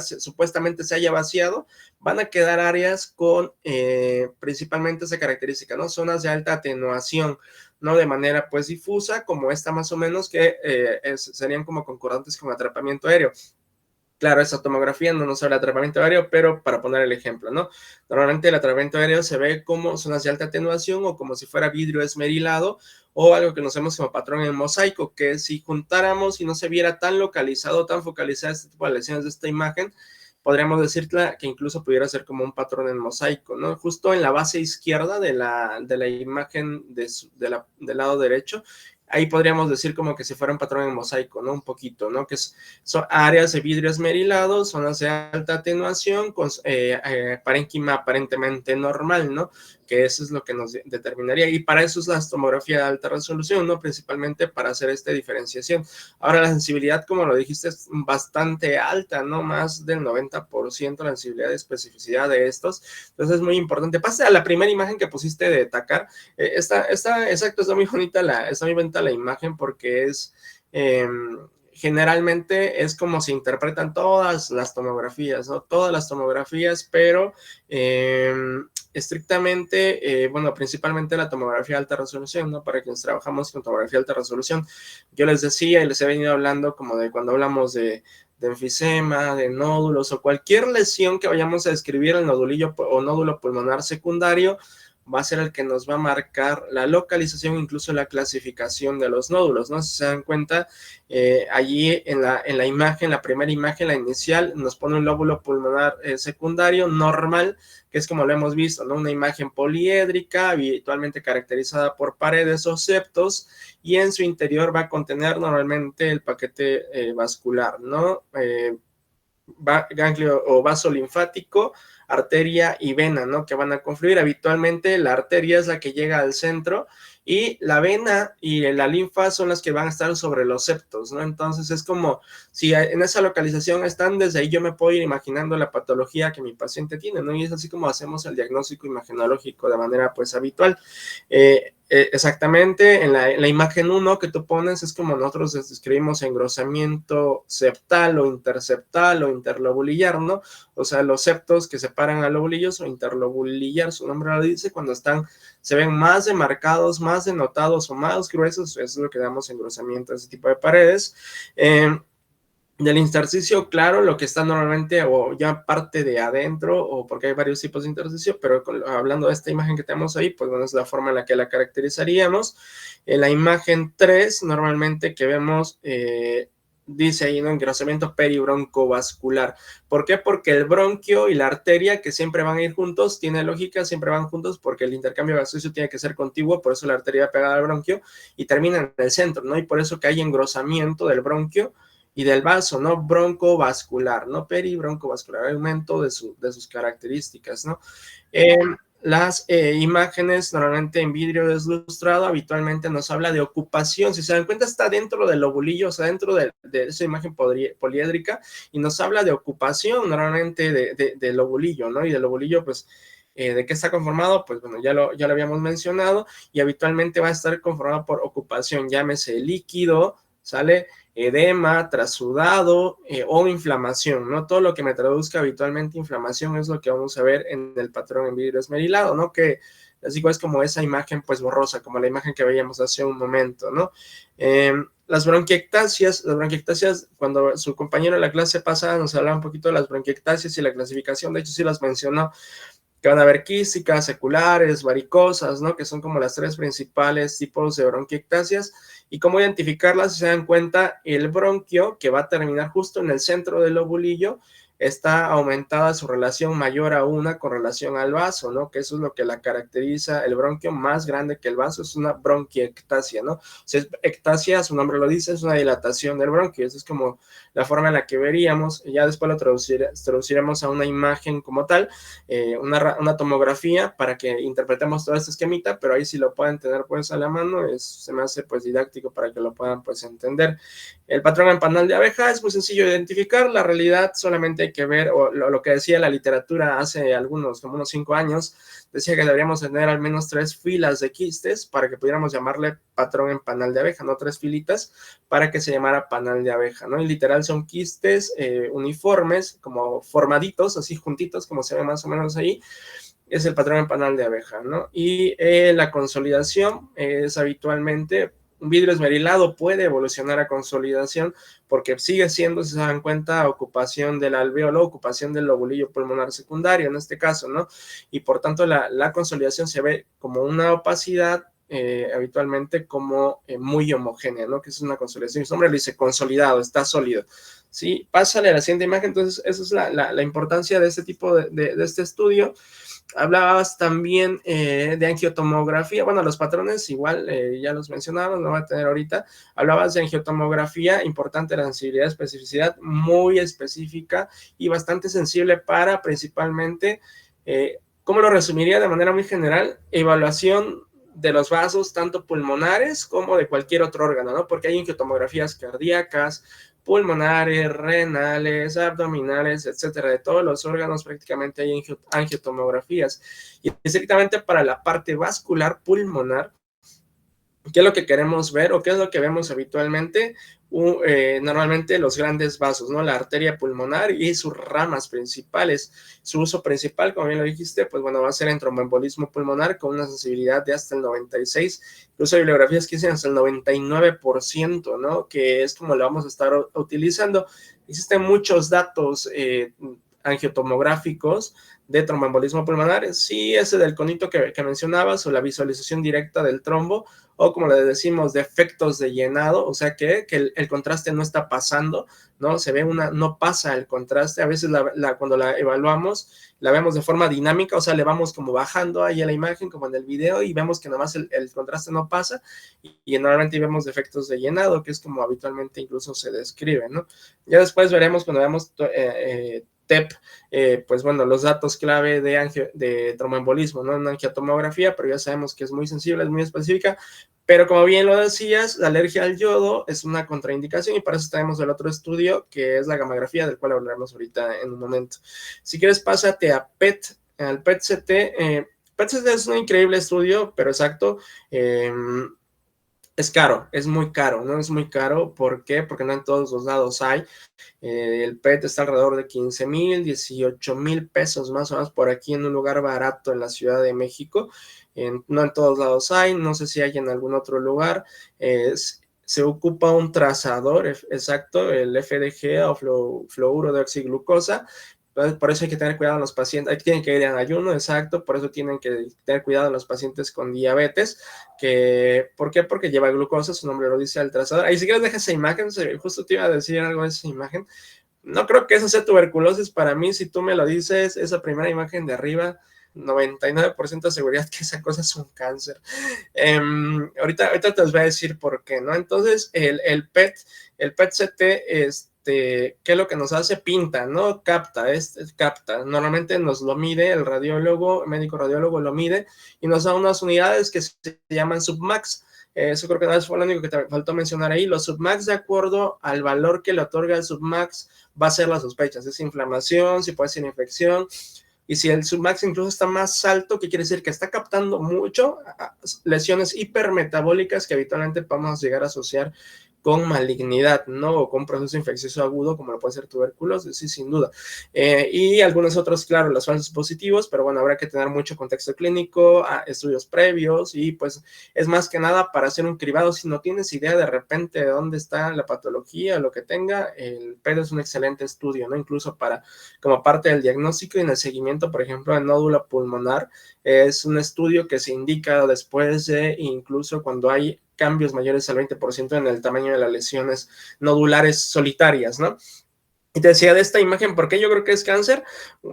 supuestamente se haya vaciado, van a quedar áreas con principalmente esa característica, ¿no? Zonas de alta atenuación, no de manera pues difusa, como esta más o menos, que serían como concordantes con atrapamiento aéreo. Claro, esa tomografía no nos habla de atrapamiento aéreo, pero para poner el ejemplo, ¿no? Normalmente el atrapamiento aéreo se ve como zonas de alta atenuación o como si fuera vidrio esmerilado, o algo que nos vemos como patrón en mosaico, que si juntáramos y no se viera tan localizado, tan focalizado este tipo de lesiones de esta imagen, podríamos decirla que incluso pudiera ser como un patrón en mosaico, ¿no? Justo en la base izquierda de la imagen del lado derecho, ahí podríamos decir como que si fuera un patrón en mosaico, ¿no? Un poquito, ¿no? Que son áreas de vidrio esmerilado, zonas de alta atenuación, con parénquima aparentemente normal, ¿no? Que eso es lo que nos determinaría, y para eso es la tomografía de alta resolución, ¿no? Principalmente para hacer esta diferenciación. Ahora, la sensibilidad, como lo dijiste, es bastante alta, ¿no? Más del 90% la sensibilidad de especificidad de estos. Entonces es muy importante. Pase a la primera imagen que pusiste de TACAR. Exacto, está muy bonita la imagen, porque es generalmente es como se interpretan todas las tomografías, ¿no? Todas las tomografías, pero estrictamente, bueno, principalmente la tomografía de alta resolución, ¿no? Para quienes trabajamos con tomografía de alta resolución. Yo les decía y les he venido hablando como de cuando hablamos de enfisema, de nódulos o cualquier lesión que vayamos a describir, el nodulillo o nódulo pulmonar secundario va a ser el que nos va a marcar la localización, incluso la clasificación de los nódulos, ¿no? Si se dan cuenta, allí en la imagen, la primera imagen, la inicial, nos pone un lóbulo pulmonar secundario normal, que es como lo hemos visto, ¿no? Una imagen poliédrica, habitualmente caracterizada por paredes o septos, y en su interior va a contener normalmente el paquete vascular, ¿no? Ganglio o vaso linfático, arteria y vena, ¿no? Que van a confluir. Habitualmente la arteria es la que llega al centro, y la vena y la linfa son las que van a estar sobre los septos, ¿no? Entonces es como si en esa localización están, desde ahí yo me puedo ir imaginando la patología que mi paciente tiene, ¿no? Y es así como hacemos el diagnóstico imagenológico de manera pues habitual. Exactamente, en la imagen 1 que tú pones es como nosotros describimos engrosamiento septal o interseptal o interlobulillar, ¿no? O sea, los septos que separan a lobulillos, o interlobulillar, su nombre lo dice, cuando se ven más demarcados, más denotados o más gruesos, eso es lo que damos engrosamiento a ese tipo de paredes. Del intersticio, claro, lo que está normalmente o ya parte de adentro, o porque hay varios tipos de intersticio, pero hablando de esta imagen que tenemos ahí, pues bueno, es la forma en la que la caracterizaríamos. En la imagen 3, normalmente que vemos dice ahí, ¿no? Engrosamiento peribroncovascular. ¿Por qué? Porque el bronquio y la arteria, que siempre van a ir juntos, tiene lógica, siempre van juntos porque el intercambio gaseoso tiene que ser contiguo, por eso la arteria va pegada al bronquio y termina en el centro, ¿no? Y por eso que hay engrosamiento del bronquio y del vaso, ¿no? Broncovascular, ¿no? Peribroncovascular, aumento de sus características, ¿no? Las imágenes normalmente en vidrio deslustrado habitualmente nos habla de ocupación, si se dan cuenta está dentro del lobulillo, o sea, dentro de esa imagen poliédrica y nos habla de ocupación normalmente del lobulillo, ¿no? Y del lobulillo pues ¿de qué está conformado? Pues bueno, ya lo habíamos mencionado y habitualmente va a estar conformado por ocupación, llámese líquido, ¿sale? Edema, trasudado o inflamación, ¿no? Todo lo que me traduzca habitualmente inflamación es lo que vamos a ver en el patrón en vidrio esmerilado, ¿no? Que les digo, es como esa imagen pues borrosa, como la imagen que veíamos hace un momento, ¿no? Las bronquiectasias, cuando su compañero en la clase pasada nos hablaba un poquito de las bronquiectasias y la clasificación, de hecho sí las mencionó, que van a haber quísticas, seculares, varicosas, ¿no? Que son como las tres principales tipos de bronquiectasias. Y cómo identificarlas, si se dan cuenta, el bronquio, que va a terminar justo en el centro del lobulillo, está aumentada su relación mayor a 1 con relación al vaso, ¿no? Que eso es lo que la caracteriza, el bronquio más grande que el vaso es una bronquiectasia, ¿no? O sea, ectasia, su nombre lo dice, es una dilatación del bronquio, eso es como la forma en la que veríamos, y ya después lo traduciremos a una imagen como tal, una tomografía para que interpretemos todo este esquemita, pero ahí si lo pueden tener pues a la mano, se me hace pues didáctico para que lo puedan pues entender. El patrón en panal de abeja es muy sencillo de identificar, la realidad solamente hay que ver, o lo que decía la literatura hace como unos 5 años, decía que deberíamos tener al menos 3 filas de quistes para que pudiéramos llamarle patrón en panal de abeja, no 3 filitas, para que se llamara panal de abeja, ¿no? Y literal son quistes uniformes, como formaditos, así juntitos, como se ve más o menos ahí, es el patrón en panal de abeja, ¿no? Y la consolidación es habitualmente, un vidrio esmerilado puede evolucionar a consolidación porque sigue siendo, si se dan cuenta, ocupación del alvéolo, ocupación del lobulillo pulmonar secundario en este caso, ¿no? Y por tanto la consolidación se ve como una opacidad habitualmente como muy homogénea, ¿no? Que es una consolidación. Su nombre lo dice consolidado, está sólido. ¿Sí? Pásale a la siguiente imagen. Entonces, esa es la importancia de este tipo de este estudio. Hablabas también de angiotomografía, bueno, los patrones igual ya los mencionamos, no voy a tener ahorita. Hablabas de angiotomografía, importante la sensibilidad, especificidad, muy específica y bastante sensible para principalmente, ¿cómo lo resumiría de manera muy general? Evaluación de los vasos, tanto pulmonares como de cualquier otro órgano, ¿no? Porque hay angiotomografías cardíacas, pulmonares, renales, abdominales, etcétera, de todos los órganos prácticamente hay angiotomografías. Y estrictamente para la parte vascular pulmonar, ¿qué es lo que queremos ver o qué es lo que vemos habitualmente? Normalmente los grandes vasos, ¿no? La arteria pulmonar y sus ramas principales. Su uso principal, como bien lo dijiste, pues bueno, va a ser en tromboembolismo pulmonar con una sensibilidad de hasta el 96%, incluso hay bibliografías que dicen hasta el 99%, ¿no? Que es como lo vamos a estar utilizando. Existen muchos datos angiotomográficos de tromboembolismo pulmonar, sí, ese del conito que mencionabas, o la visualización directa del trombo, o como le decimos, defectos de llenado, o sea que el contraste no está pasando, ¿no? Se ve no pasa el contraste, a veces cuando la evaluamos, la vemos de forma dinámica, o sea, le vamos como bajando ahí a la imagen, como en el video, y vemos que nomás el contraste no pasa, y normalmente vemos defectos de llenado, que es como habitualmente incluso se describe, ¿no? Ya después veremos cuando veamos TEP, pues bueno, los datos clave de tromboembolismo, ¿no? Una angiotomografía, pero ya sabemos que es muy sensible, es muy específica, pero como bien lo decías, la alergia al yodo es una contraindicación y para eso tenemos el otro estudio, que es la gamografía, del cual hablaremos ahorita en un momento. Si quieres, pásate a PET, al PET-CT. PET-CT es un increíble estudio, pero exacto, es caro, es muy caro, ¿no? Es muy caro, ¿por qué? Porque no en todos los lados hay. El PET está alrededor de 15,000, 18,000 pesos más o menos por aquí en un lugar barato en la Ciudad de México. No en todos lados hay, no sé si hay en algún otro lugar. Se ocupa un trazador exacto, el FDG o fluoruro de oxiglucosa, Por eso hay que tener cuidado en los pacientes, tienen que ir en ayuno, exacto, por eso tienen que tener cuidado en los pacientes con diabetes, ¿por qué? Porque lleva glucosa, su nombre lo dice el trazador. Ahí si quieres deja esa imagen, justo te iba a decir algo de esa imagen. No creo que eso sea tuberculosis para mí, si tú me lo dices, esa primera imagen de arriba, 99% de seguridad que esa cosa es un cáncer. Ahorita te les voy a decir por qué, ¿no? Entonces, el PET-CT, ¿qué es lo que nos hace? Pinta, ¿no? Capta. Normalmente nos lo mide el radiólogo, el médico radiólogo lo mide y nos da unas unidades que se llaman submax. Eso creo que no fue lo único que te faltó mencionar ahí. Los submax, de acuerdo al valor que le otorga el submax, va a ser las sospechas. Es inflamación, si puede ser infección. Y si el submax incluso está más alto, ¿qué quiere decir? Que está captando mucho lesiones hipermetabólicas que habitualmente podemos llegar a asociar con malignidad, ¿no? O con proceso infeccioso agudo, como lo puede ser tuberculosis, sí, sin duda. Y algunos otros, claro, los falsos positivos, pero bueno, habrá que tener mucho contexto clínico, estudios previos, y pues es más que nada para hacer un cribado. Si no tienes idea de repente de dónde está la patología o lo que tenga, el PET es un excelente estudio, ¿no? Incluso como parte del diagnóstico y en el seguimiento, por ejemplo, de nódulo pulmonar, es un estudio que se indica después de, incluso cuando hay cambios mayores al 20% en el tamaño de las lesiones nodulares solitarias, ¿no? Y te decía de esta imagen, ¿por qué yo creo que es cáncer?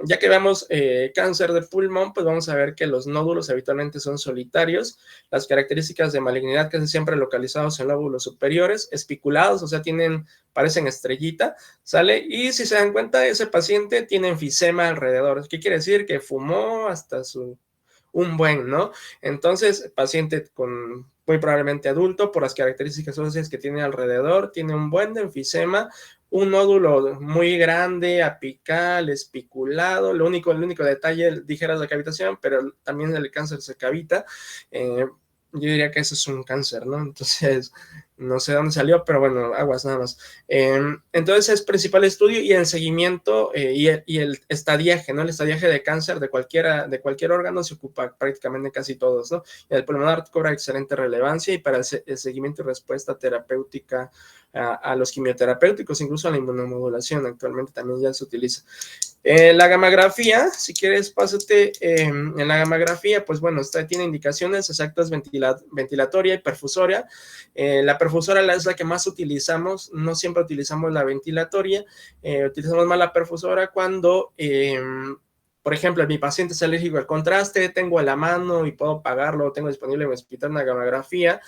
Ya que vemos cáncer de pulmón, pues vamos a ver que los nódulos habitualmente son solitarios, las características de malignidad casi siempre localizados en lóbulos superiores, espiculados, o sea, parecen estrellita, ¿sale? Y si se dan cuenta, ese paciente tiene enfisema alrededor. ¿Qué quiere decir? Que fumó hasta un buen, ¿no? Entonces, paciente muy probablemente adulto, por las características óseas que tiene alrededor, tiene un buen de enfisema, un nódulo muy grande, apical, espiculado. El único detalle, dijeras, la cavitación, pero también el cáncer se cavita. Yo diría que eso es un cáncer, ¿no? Entonces, no sé dónde salió, pero bueno, aguas nada más. Entonces, es principal estudio y el seguimiento y el estadiaje, ¿no? El estadiaje de cáncer de cualquier órgano se ocupa prácticamente casi todos, ¿no? El pulmonar cobra excelente relevancia y para el seguimiento y respuesta terapéutica a los quimioterapéuticos, incluso a la inmunomodulación, actualmente también ya se utiliza. La gammagrafía, si quieres, pásate en la gammagrafía, pues bueno, tiene indicaciones exactas ventilatoria y perfusoria. La perfusoria es la que más utilizamos, no siempre utilizamos la ventilatoria, utilizamos más la perfusora cuando, por ejemplo, mi paciente es alérgico al contraste, tengo a la mano y puedo pagarlo, tengo disponible en mi hospital una gammagrafía,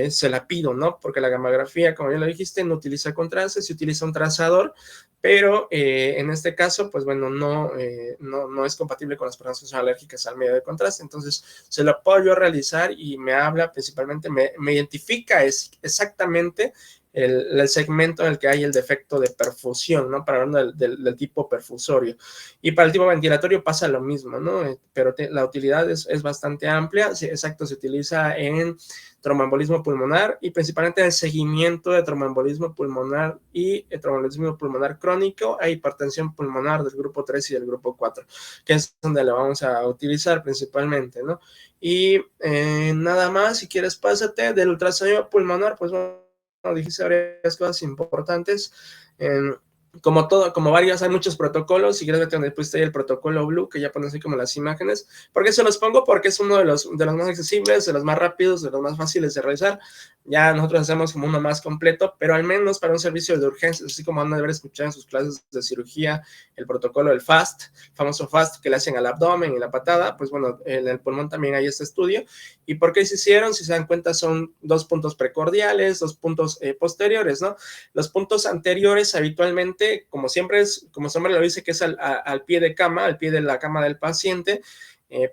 se la pido, ¿no? Porque la gammagrafía, como ya lo dijiste, no utiliza contraste, se utiliza un trazador, pero en este caso, pues bueno, no es compatible con las personas que son alérgicas al medio de contraste, entonces se lo puedo yo realizar y me habla principalmente, me identifica exactamente el segmento en el que hay el defecto de perfusión, ¿no? Para hablar del tipo perfusorio. Y para el tipo ventilatorio pasa lo mismo, ¿no? Pero la utilidad es bastante amplia. Sí, exacto, se utiliza en tromboembolismo pulmonar y principalmente en el seguimiento de tromboembolismo pulmonar y tromboembolismo pulmonar crónico e hipertensión pulmonar del grupo 3 y del grupo 4, que es donde lo vamos a utilizar principalmente, ¿no? Y nada más, si quieres, pásate del ultrasonido pulmonar, pues bueno, dijiste varias cosas importantes. Como varios, hay muchos protocolos. Si quieres ver donde pusiste ahí el protocolo Blue, que ya pones así como las imágenes. ¿Por qué se los pongo? Porque es uno de los más accesibles, de los más rápidos, de los más fáciles de realizar. Ya nosotros hacemos como uno más completo, pero al menos para un servicio de urgencias, así como han de haber escuchado en sus clases de cirugía, el protocolo del FAST, el famoso FAST que le hacen al abdomen y la patada, pues bueno, en el pulmón también hay este estudio. ¿Y por qué se hicieron? Si se dan cuenta, son 2 puntos precordiales, 2 puntos posteriores, ¿no? Los puntos anteriores habitualmente, como siempre como su nombre lo dice, que es al pie de cama, al pie de la cama del paciente,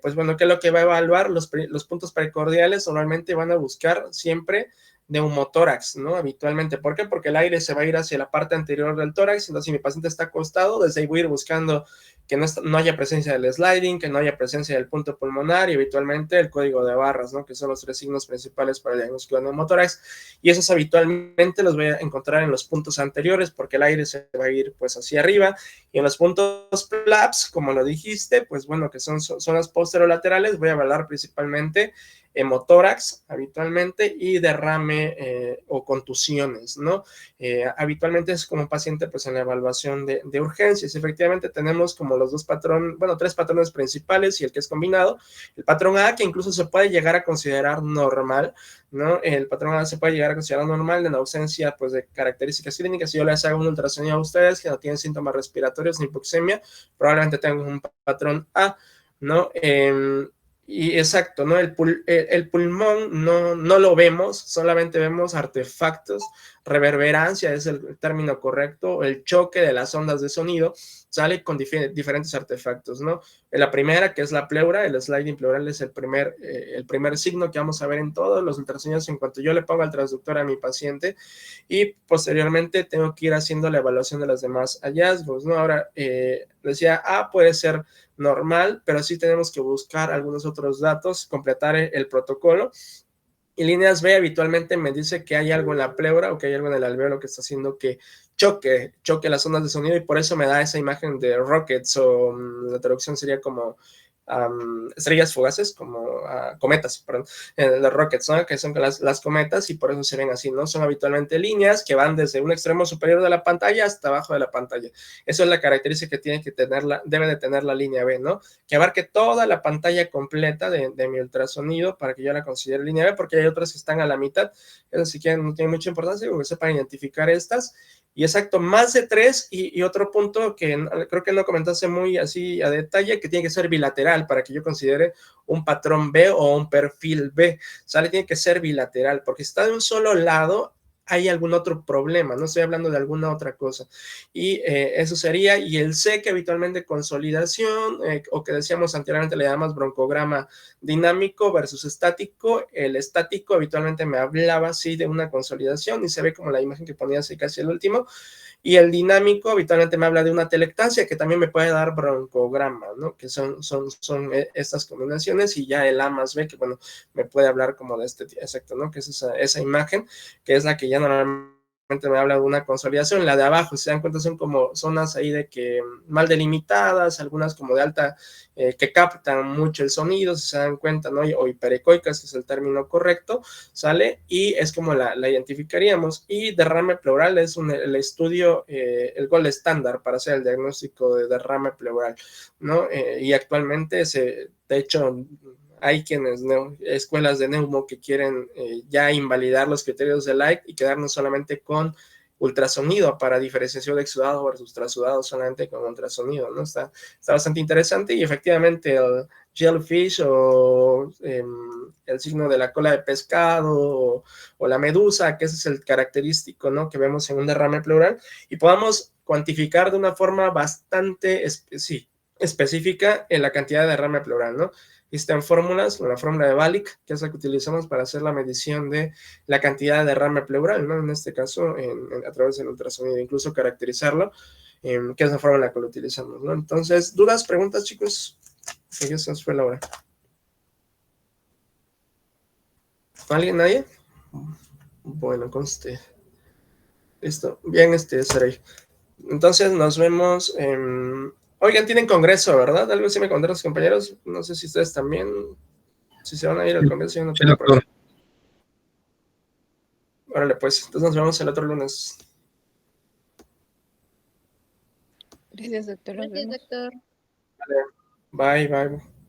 pues bueno, ¿qué es lo que va a evaluar? Los puntos precordiales normalmente van a buscar siempre neumotórax, ¿no? Habitualmente. ¿Por qué? Porque el aire se va a ir hacia la parte anterior del tórax, entonces si mi paciente está acostado, desde ahí voy a ir buscando que no haya presencia del sliding, que no haya presencia del punto pulmonar y habitualmente el código de barras, ¿no? Que son los 3 signos principales para el diagnóstico de neumotórax, y esos habitualmente los voy a encontrar en los puntos anteriores porque el aire se va a ir pues hacia arriba, y en los puntos PLAPS, como lo dijiste, pues bueno, que son zonas posterolaterales, voy a evaluar principalmente hemotórax habitualmente y derrame o contusiones, ¿no? Habitualmente es como paciente pues en la evaluación de urgencias. Efectivamente tenemos como los dos patrones, bueno, tres patrones principales y el que es combinado. El patrón A, que incluso se puede llegar a considerar normal, ¿no? El patrón A se puede llegar a considerar normal en ausencia pues de características clínicas. Si yo les hago un ultrasonido a ustedes que no tienen síntomas respiratorios ni hipoxemia, probablemente tengan un patrón A, ¿no? Y exacto, ¿no? El pulmón no lo vemos, solamente vemos artefactos, reverberancia es el término correcto, el choque de las ondas de sonido sale con diferentes artefactos, ¿no? La primera, que es la pleura, el sliding pleural es el primer signo que vamos a ver en todos los ultrasonidos en cuanto yo le pongo al transductor a mi paciente, y posteriormente tengo que ir haciendo la evaluación de los demás hallazgos, ¿no? Ahora, decía, puede ser normal, pero sí tenemos que buscar algunos otros datos, completar el protocolo. Y líneas B habitualmente me dice que hay algo en la pleura o que hay algo en el alveolo que está haciendo que choque las ondas de sonido, y por eso me da esa imagen de rockets, o la traducción sería como estrellas fugaces, como cometas, perdón, los rockets, ¿no? Que son las cometas, y por eso se ven así, ¿no? Son habitualmente líneas que van desde un extremo superior de la pantalla hasta abajo de la pantalla. Eso es la característica que debe de tener la línea B, ¿no? Que abarque toda la pantalla completa de mi ultrasonido para que yo la considere línea B, porque hay otras que están a la mitad. Eso sí que no tiene mucha importancia, porque sepan identificar estas. Y exacto, más de 3, y otro punto que creo que no comentaste muy así a detalle, que tiene que ser bilateral para que yo considere un patrón B o un perfil B, ¿sale? Tiene que ser bilateral, porque si está de un solo lado, hay algún otro problema, no estoy hablando de alguna otra cosa. Y eso sería, y el C, que habitualmente consolidación, o que decíamos anteriormente le llamamos broncograma dinámico versus estático. El estático habitualmente me hablaba así de una consolidación, y se ve como la imagen que ponía así casi el último, y el dinámico habitualmente me habla de una telectancia, que también me puede dar broncograma, ¿no? Que son estas combinaciones, y ya el A más B, que bueno, me puede hablar como de este exacto, ¿no? Que es esa imagen, que es la que ya normalmente me habla de una consolidación. La de abajo, si se dan cuenta, son como zonas ahí de que mal delimitadas, algunas como de alta, que captan mucho el sonido, si se dan cuenta, ¿no? O hiperecoicas, que es el término correcto, ¿sale? Y es como la identificaríamos. Y derrame pleural es el estudio, el gold estándar para hacer el diagnóstico de derrame pleural, ¿no? Y actualmente de hecho, hay escuelas de neumo que quieren ya invalidar los criterios de Light y quedarnos solamente con ultrasonido para diferenciación de exudado versus trasudado, solamente con ultrasonido, ¿no? Está bastante interesante, y efectivamente el jellyfish, o el signo de la cola de pescado, o la medusa, que ese es el característico, ¿no? Que vemos en un derrame pleural, y podamos cuantificar de una forma bastante específica en la cantidad de derrame pleural, ¿no? Existen fórmulas, la fórmula de Balick, que es la que utilizamos para hacer la medición de la cantidad de derrame pleural, ¿no? En este caso, a través del ultrasonido, incluso caracterizarlo, que es la fórmula que lo utilizamos, ¿no? Entonces, ¿dudas, preguntas, chicos? Que esa fue la hora. ¿Alguien? ¿Nadie? Bueno, conste. Listo. Bien, Saray. Entonces, nos vemos. Oigan, tienen congreso, ¿verdad? Algo así me contaron los compañeros. No sé si ustedes también, si se van a ir al congreso, yo no tengo problema. Órale, pues. Entonces nos vemos el otro lunes. Gracias, doctor. Gracias, doctor. Vale. Bye, bye.